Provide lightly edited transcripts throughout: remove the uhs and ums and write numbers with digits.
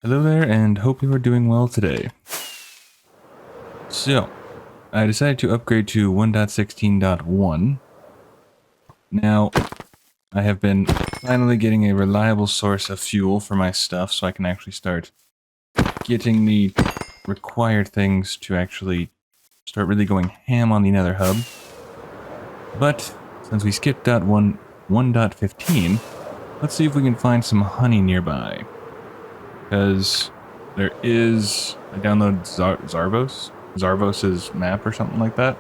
Hello there, and hope you are doing well today. So, I decided to upgrade to 1.16.1. Now, I have been finally getting a reliable source of fuel for my stuff, so I can actually start getting the required things to actually start really going ham on the Nether hub. But, since we skipped 1.15, let's see if we can find some honey nearby. Because there is... I downloaded Zarvos's map or something like that.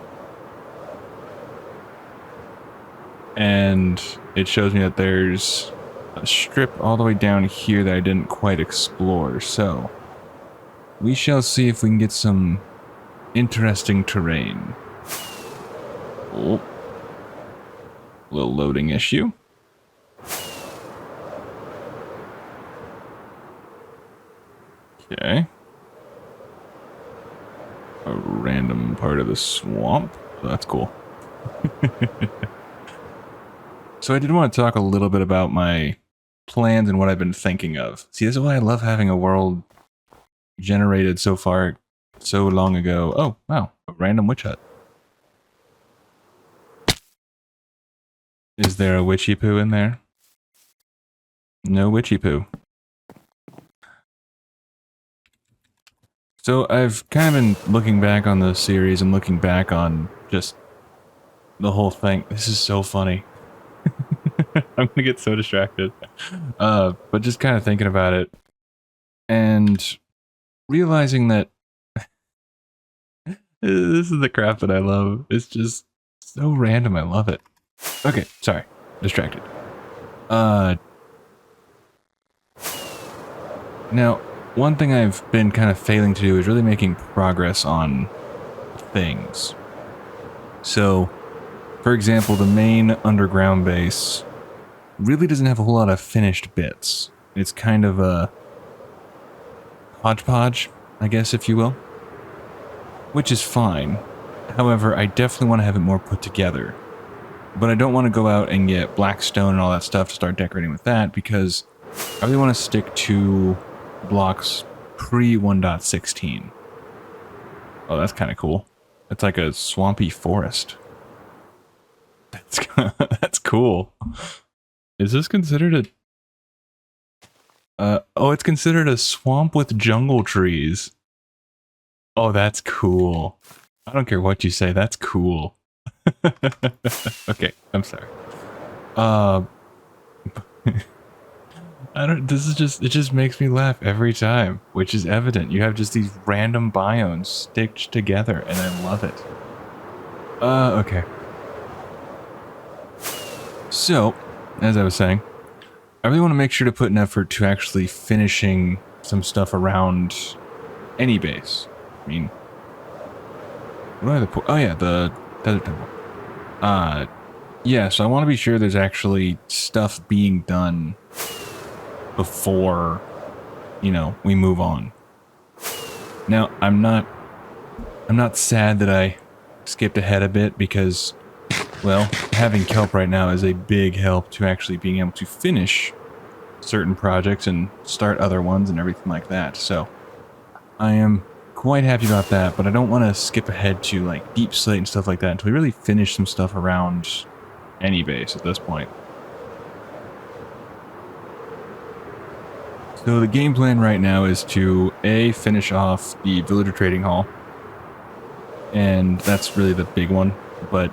And it shows me that there's a strip all the way down here that I didn't quite explore. So, we shall see if we can get some interesting terrain. Oh. Little loading issue. Okay. A random part of the swamp. So that's cool. So I did want to talk a little bit about my plans and what I've been thinking of. See, this is why I love having a world generated so far, so long ago. Oh, wow. A random witch hut. Is there a witchy poo in there? No witchy poo. So I've kind of been looking back on the series and looking back on just the whole thing. This is so funny. I'm gonna get so distracted. But just kind of thinking about it and realizing that this is the crap that I love. It's just so random. I love it. Okay, sorry. Distracted. Now, one thing I've been kind of failing to do is really making progress on things. So, for example, the main underground base really doesn't have a whole lot of finished bits. It's kind of a hodgepodge, I guess, if you will. Which is fine. However, I definitely want to have it more put together. But I don't want to go out and get black stone and all that stuff to start decorating with that, because I really want to stick to blocks pre 1.16. Oh, that's kind of cool. It's like a swampy forest. That's cool. Is this considered a... oh, it's considered a swamp with jungle trees. Oh, that's cool. I don't care what you say, that's cool. Okay, I'm sorry. This is just, it just makes me laugh every time, which is evident. You have just these random biomes stitched together, and I love it. Okay. So, as I was saying, I really want to make sure to put an effort to actually finishing some stuff around any base. I mean, what are the... oh yeah, the Desert Temple. Yeah, so I want to be sure there's actually stuff being done before, you know, we move on. Now, I'm not sad that I skipped ahead a bit because, well, having kelp right now is a big help to actually being able to finish certain projects and start other ones and everything like that. So, I am quite happy about that, but I don't want to skip ahead to like deep slate and stuff like that until we really finish some stuff around any base at this point. So the game plan right now is to A, finish off the villager trading hall, and that's really the big one, but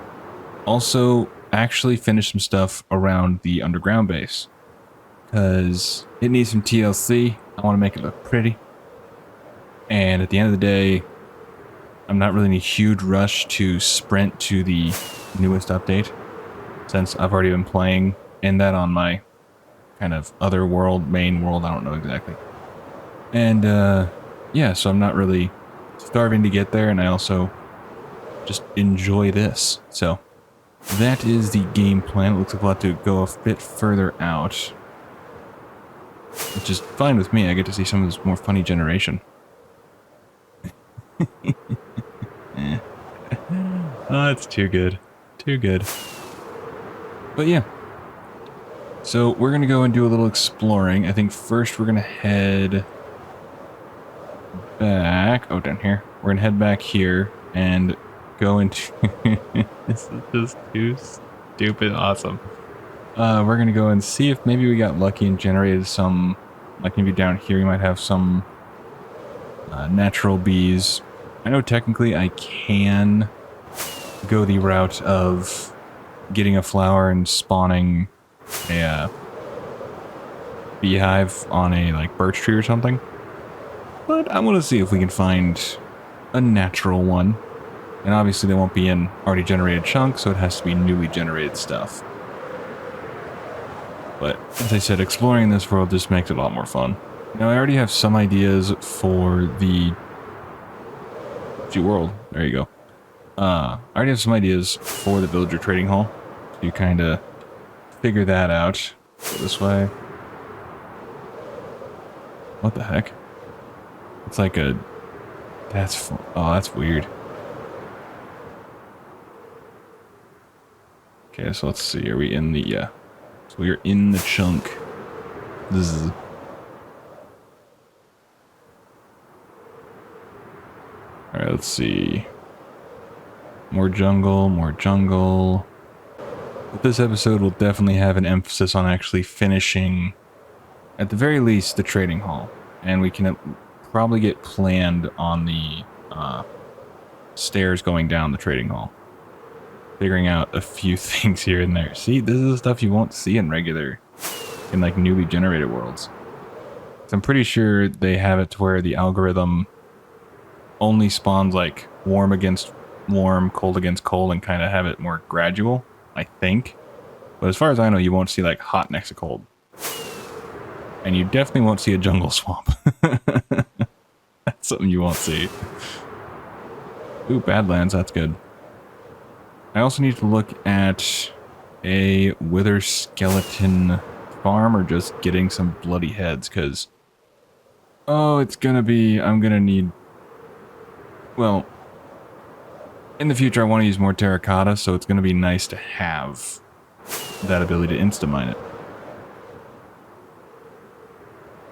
also actually finish some stuff around the underground base, because it needs some TLC. I want to make it look pretty. And at the end of the day, I'm not really in a huge rush to sprint to the newest update, since I've already been playing in that on my kind of other world, main world, I don't know exactly. And, yeah, so I'm not really starving to get there, and I also just enjoy this. So, that is the game plan. It looks like we'll have to go a bit further out, which is fine with me. I get to see some of this more funny generation. Oh, it's too good. Too good. But yeah. So we're going to go and do a little exploring. I think first we're going to head back. Oh, down here. We're gonna head back here and go into... This is just too stupid awesome. We're gonna go and see if maybe we got lucky and generated some... Like maybe down here we might have some natural bees. I know technically I can go the route of getting a flower and spawning a beehive on a like birch tree or something. But I want to see if we can find a natural one. And obviously they won't be in already generated chunks, so it has to be newly generated stuff. But as I said, exploring this world just makes it a lot more fun. Now I already have some ideas for the world. There you go. I already have some ideas for the villager trading hall. So you kind of figure that out. Go this way. What the heck? It's like a... That's... Oh, that's weird. Okay, so let's see. Are we in the... So we're in the chunk. This is... Alright, let's see. More jungle, more jungle. But this episode will definitely have an emphasis on actually finishing, at the very least, the trading hall. And we can probably get planned on the stairs going down the trading hall. Figuring out a few things here and there. See, this is the stuff you won't see in regular, in like newly generated worlds. So I'm pretty sure they have it to where the algorithm only spawns like warm against warm, cold against cold, and kind of have it more gradual, I think. But as far as I know, you won't see like hot next to cold. And you definitely won't see a jungle swamp. That's something you won't see. Ooh, Badlands, that's good. I also need to look at a wither skeleton farm or just getting some bloody heads, because... Oh, it's gonna be... I'm gonna need... Well... In the future, I want to use more terracotta, so it's gonna be nice to have that ability to insta-mine it.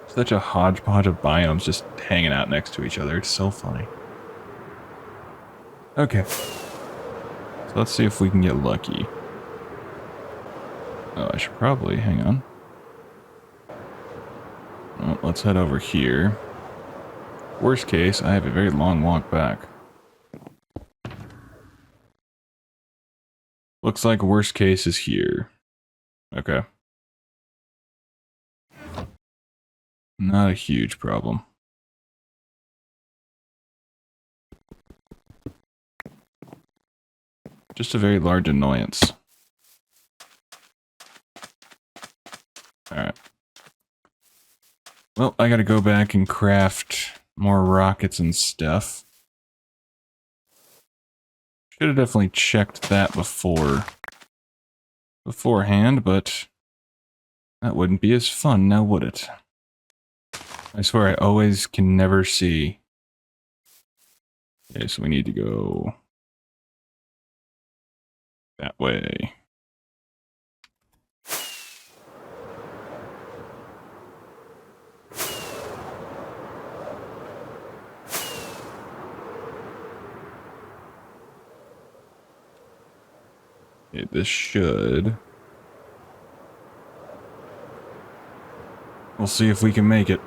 Such a hodgepodge of biomes just hanging out next to each other. It's so funny. Okay. So let's see if we can get lucky. Oh, I should probably... Hang on. Well, let's head over here. Worst case, I have a very long walk back. Looks like worst case is here. Okay. Not a huge problem. Just a very large annoyance. Alright. Well, I gotta go back and craft more rockets and stuff. Should have definitely checked that beforehand, but that wouldn't be as fun now, would it? I swear I always can never see. Okay, so we need to go that way. Okay, this should... We'll see if we can make it.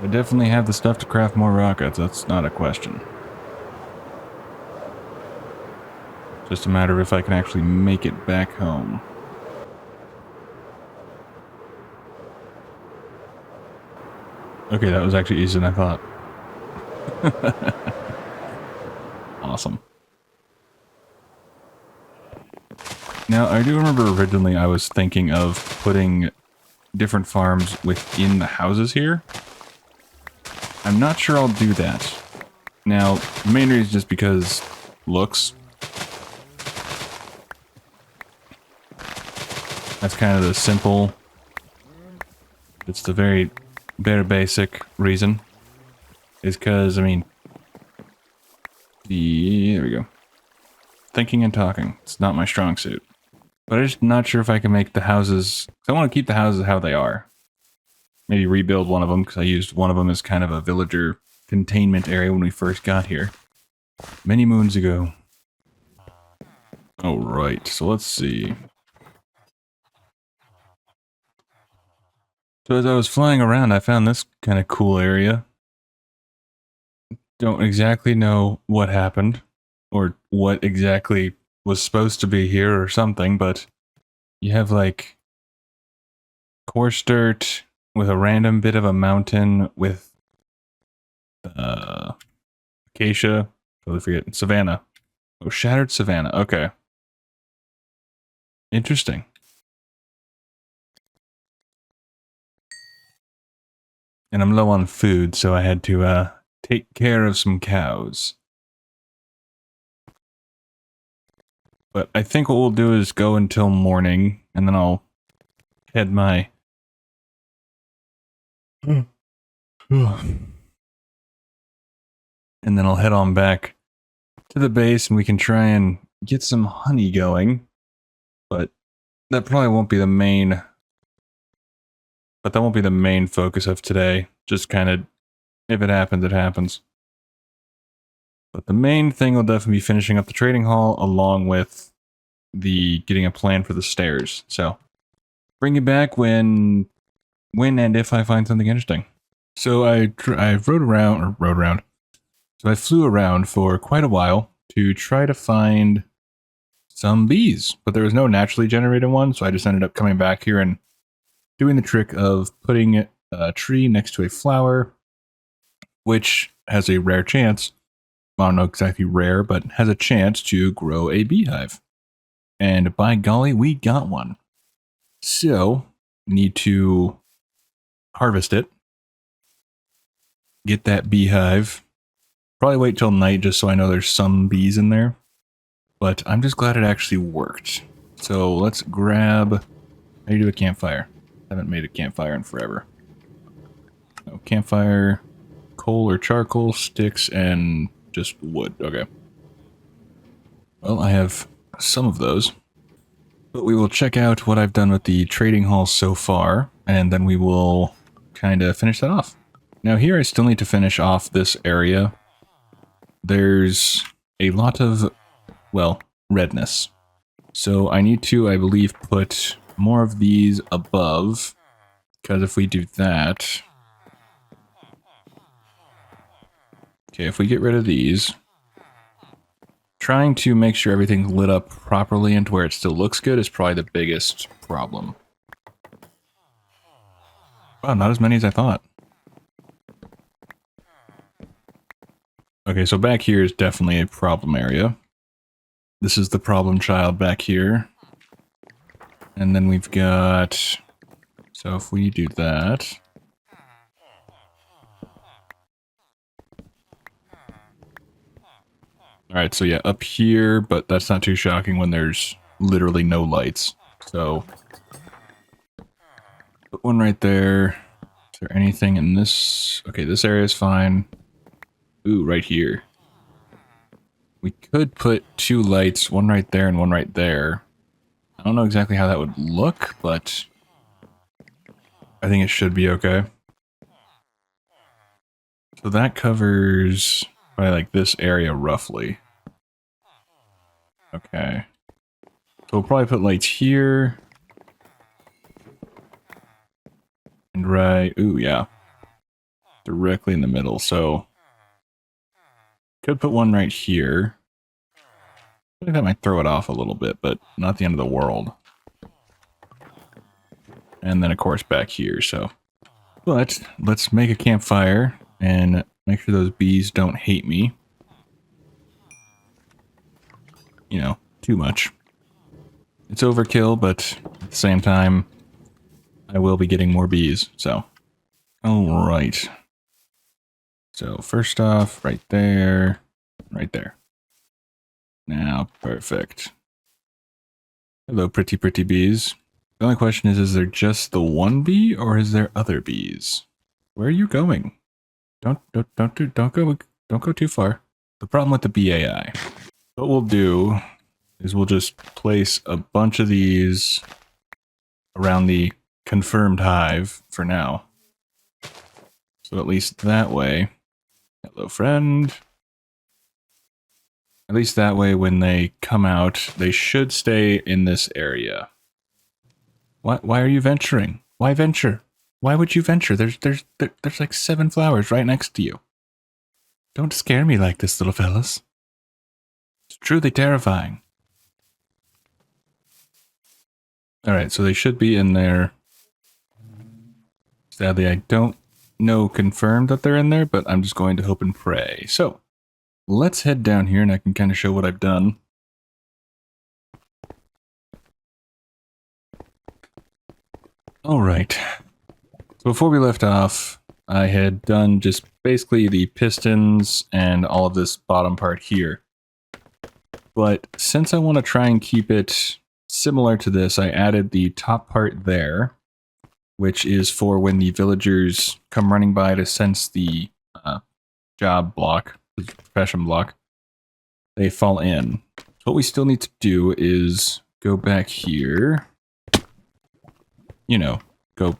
I definitely have the stuff to craft more rockets, that's not a question. Just a matter of if I can actually make it back home. Okay, that was actually easier than I thought. Awesome. Now, I do remember originally I was thinking of putting different farms within the houses here. I'm not sure I'll do that. Now, the main reason is just because looks. That's kind of the simple, it's the very bare basic reason. Is because, I mean, there we go. Thinking and talking. It's not my strong suit. But I'm just not sure if I can make the houses... I want to keep the houses how they are. maybe rebuild one of them, because I used one of them as kind of a villager containment area when we first got here. Many moons ago. Alright, so let's see. So as I was flying around, I found this kind of cool area. Don't exactly know what happened, or what exactly was supposed to be here or something, but you have like coarse dirt with a random bit of a mountain with acacia, totally forget, savanna. Oh, shattered savanna, okay. Interesting. And I'm low on food, so I had to take care of some cows. But I think what we'll do is go until morning, and then I'll head my... and then I'll head on back to the base, and we can try and get some honey going. But that probably won't be the main... But that won't be the main focus of today. Just kind of, if it happens, it happens. But the main thing will definitely be finishing up the trading hall, along with the getting a plan for the stairs. So, bring you back when and if I find something interesting. So I rode around. So I flew around for quite a while to try to find some bees, but there was no naturally generated one. So I just ended up coming back here and doing the trick of putting a tree next to a flower, which has a rare chance, I don't know exactly rare, but has a chance to grow a beehive. And by golly, we got one. So, need to harvest it, get that beehive, probably wait till night just so I know there's some bees in there. But I'm just glad it actually worked. So let's grab, how do you do a campfire? Haven't made a campfire in forever. No, campfire, coal or charcoal, sticks, and just wood. Okay. Well, I have some of those. But we will check out what I've done with the trading hall so far, and then we will kind of finish that off. Now here I still need to finish off this area. There's a lot of, well, redness. So I need to, I believe, put more of these above, because if we do that... Okay, if we get rid of these, trying to make sure everything's lit up properly and to where it still looks good is probably the biggest problem. Wow, not as many as I thought. Okay, so back here is definitely a problem area. This is the problem child back here. And then we've got... So if we do that... Alright, so yeah, up here, but that's not too shocking when there's literally no lights. So... Put one right there. Is there anything in this? Okay, this area is fine. Ooh, right here. We could put two lights, one right there and one right there. I don't know exactly how that would look, but I think it should be okay. So that covers probably like this area roughly. Okay. So we'll probably put lights here. And right, ooh, yeah. Directly in the middle, so... Could put one right here. I think that might throw it off a little bit, but not the end of the world. And then, of course, back here, so... But, let's make a campfire, and make sure those bees don't hate me. You know, too much. It's overkill, but at the same time, I will be getting more bees, so... Alright. So, first off, right there, right there. Now, perfect. Hello, pretty, pretty bees. The only question is there just the one bee, or is there other bees? Where are you going? Don't go too far. The problem with the BAI. What we'll do is we'll just place a bunch of these around the confirmed hive for now. So at least that way, hello friend. At least that way when they come out, they should stay in this area. Why are you venturing? Why venture? Why would you venture? There's like 7 flowers right next to you. Don't scare me like this, little fellas. It's truly terrifying. Alright, so they should be in there. Sadly, I don't know confirmed that they're in there, but I'm just going to hope and pray. So, let's head down here and I can kind of show what I've done. Alright. So before we left off, I had done just basically the pistons and all of this bottom part here. But since I want to try and keep it similar to this, I added the top part there, which is for when the villagers come running by to sense the job block, the profession block, they fall in. So what we still need to do is go back here. You know, go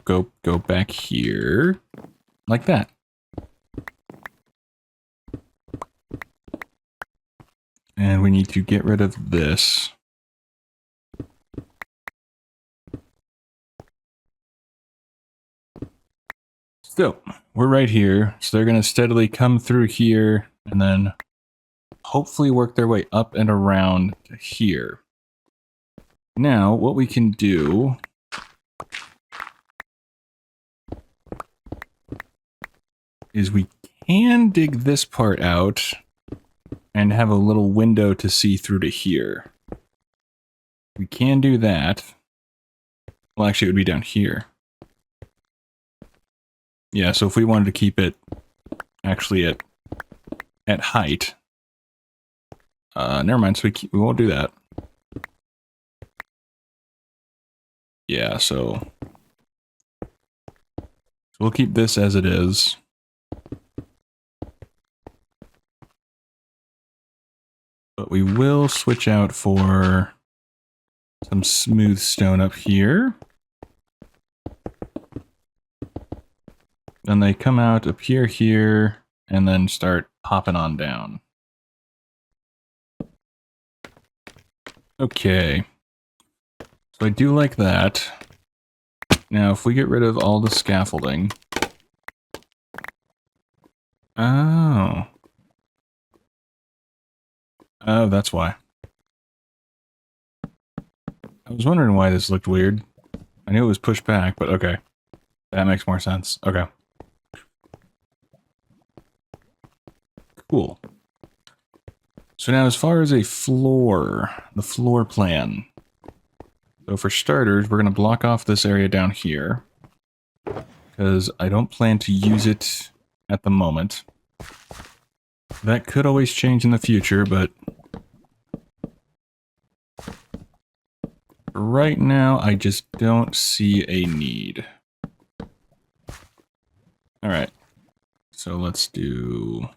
back here, like that. And we need to get rid of this. So, we're right here, so they're going to steadily come through here, and then hopefully work their way up and around to here. Now, what we can do is we can dig this part out and have a little window to see through to here. We can do that. Well, actually, it would be down here. Yeah, so if we wanted to keep it actually at height. Never mind, so we won't do that. Yeah, so we'll keep this as it is. But we will switch out for some smooth stone up here. Then they come out, appear here, and then start popping on down. Okay. So I do like that. Now, if we get rid of all the scaffolding... Oh. Oh, that's why. I was wondering why this looked weird. I knew it was pushed back, but okay. That makes more sense. Okay. Cool. So now as far as a floor, the floor plan. So for starters, we're going to block off this area down here. Because I don't plan to use it at the moment. That could always change in the future, but... right now, I just don't see a need. Alright. So let's do...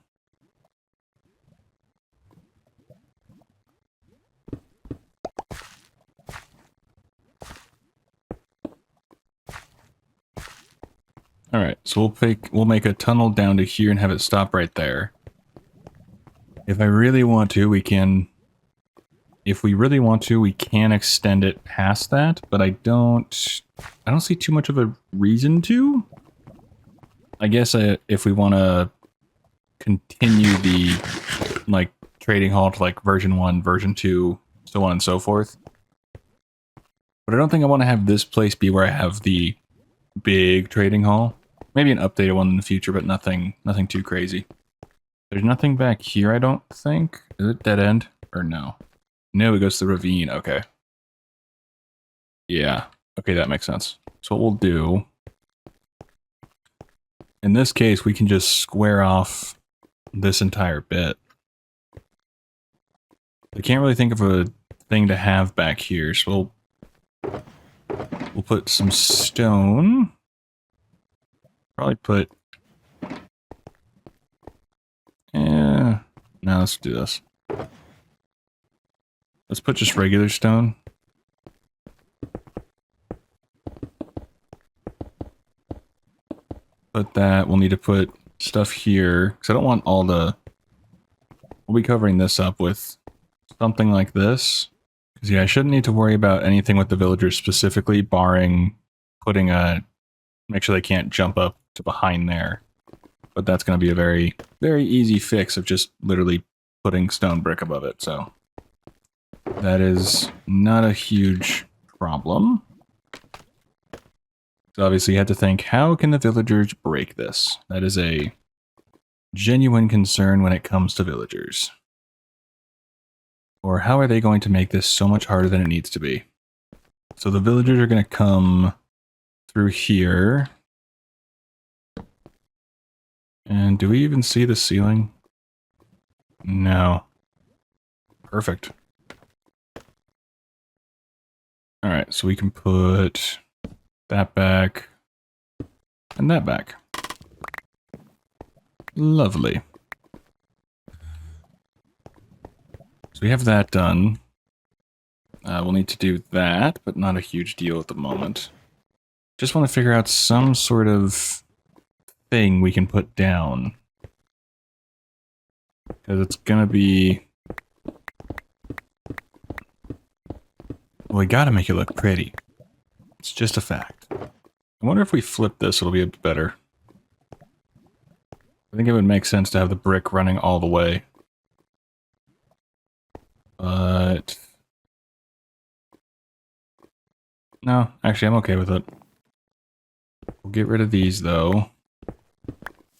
Alright, so we'll make a tunnel down to here and have it stop right there. If I really want to, we can... if we really want to, we can extend it past that, but I don't see too much of a reason to. I guess if we want to continue the, like, trading hall to, like, version 1, version 2, so on and so forth. But I don't think I want to have this place be where I have the big trading hall. Maybe an updated one in the future, but nothing too crazy. There's nothing back here, I don't think. Is it dead end? Or no? No, it goes to the ravine. Okay. Yeah. Okay, that makes sense. So what we'll do... in this case, we can just square off this entire bit. I can't really think of a thing to have back here, so we'll put some stone. Probably put... yeah. Now let's do this. Let's put just regular stone. Put put that. We'll need to put stuff here, because I don't want all the... We'll be covering this up with something like this. Because, yeah, I shouldn't need to worry about anything with the villagers specifically, barring putting a... Make sure they can't jump up to behind there. But that's going to be a very, very easy fix of just literally putting stone brick above it, so... That is not a huge problem. So obviously you had to think, how can the villagers break this? That is a genuine concern when it comes to villagers. Or how are they going to make this so much harder than it needs to be? So the villagers are going to come through here. And do we even see the ceiling? No. Perfect. Alright, so we can put that back and that back. Lovely. So we have that done. We'll need to do that, but not a huge deal at the moment. Just want to figure out some sort of thing we can put down. Because it's gonna be... Well, we gotta make it look pretty. It's just a fact. I wonder if we flip this, it'll be a bit better. I think it would make sense to have the brick running all the way. But... No, actually I'm okay with it. We'll get rid of these though.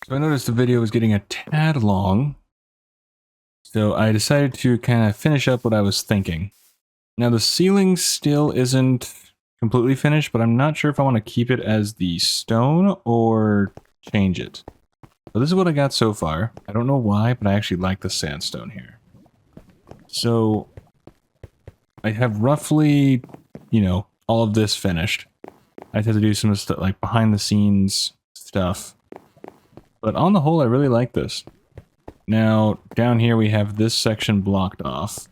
So I noticed the video was getting a tad long. So I decided to kind of finish up what I was thinking. Now the ceiling still isn't completely finished, but I'm not sure if I want to keep it as the stone or change it. So this is what I got so far. I don't know why, but I actually like the sandstone here. So I have roughly, you know, all of this finished. I have to do some stuff like behind the scenes stuff. But on the whole, I really like this. Now, down here we have this section blocked off.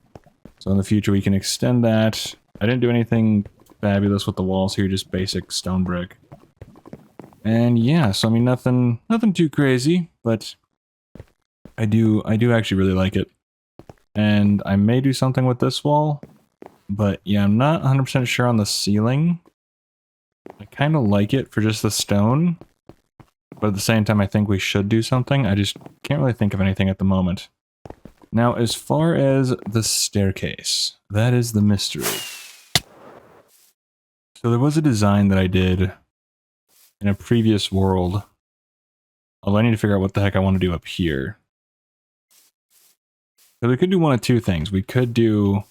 So in the future we can extend that. I didn't do anything fabulous with the walls here, just basic stone brick. And yeah, so I mean nothing too crazy, but I do actually really like it. And I may do something with this wall, but yeah, I'm not 100% sure on the ceiling. I kind of like it for just the stone, but at the same time I think we should do something. I just can't really think of anything at the moment. Now, as far as the staircase, that is the mystery. So there was a design that I did in a previous world. Although I need to figure out what the heck I want to do up here. So we could do one of two things. We could do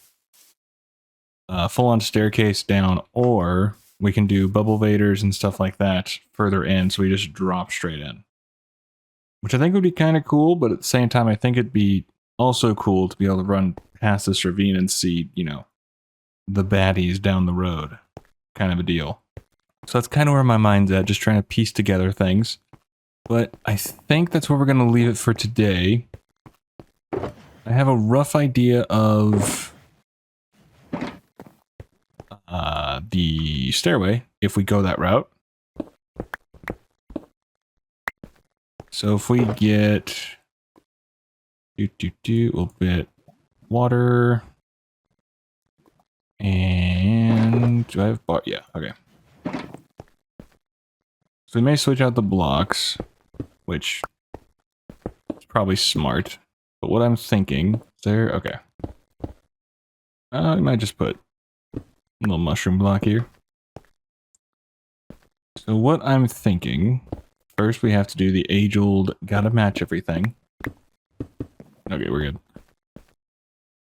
a full-on staircase down, or we can do bubble vaders and stuff like that further in, so we just drop straight in. Which I think would be kind of cool, but at the same time I think it'd be also cool to be able to run past this ravine and see, you know, the baddies down the road. Kind of a deal. So that's kind of where my mind's at, just trying to piece together things. But I think that's where we're going to leave it for today. I have a rough idea of the stairway, if we go that route. So if we get... a little bit water. And do I have bar? Yeah, okay. So we may switch out the blocks, which is probably smart. But what I'm thinking, there, okay. We might just put a little mushroom block here. So what I'm thinking, first we have to do the age-old gotta match everything. Okay, we're good.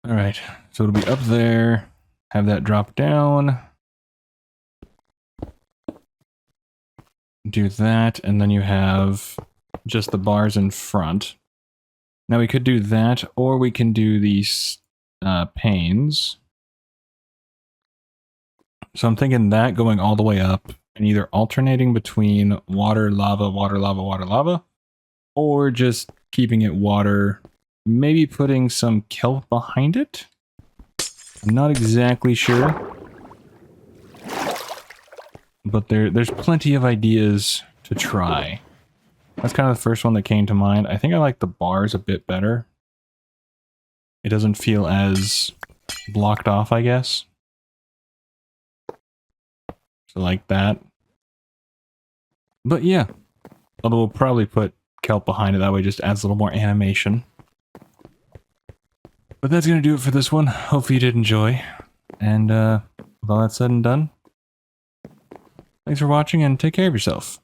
Alright, so it'll be up there, have that drop down. Do that, and then you have just the bars in front. Now we could do that, or we can do these panes. So I'm thinking that going all the way up, and either alternating between water, lava, water, lava, water, lava, or just keeping it water. Maybe putting some kelp behind it? I'm not exactly sure. But there's plenty of ideas to try. That's kind of the first one that came to mind. I think I like the bars a bit better. It doesn't feel as blocked off, I guess. So like that. But yeah. Although we'll probably put kelp behind it, that way it just adds a little more animation. But that's going to do it for this one. Hopefully you did enjoy. And with all that said and done, thanks for watching and take care of yourself.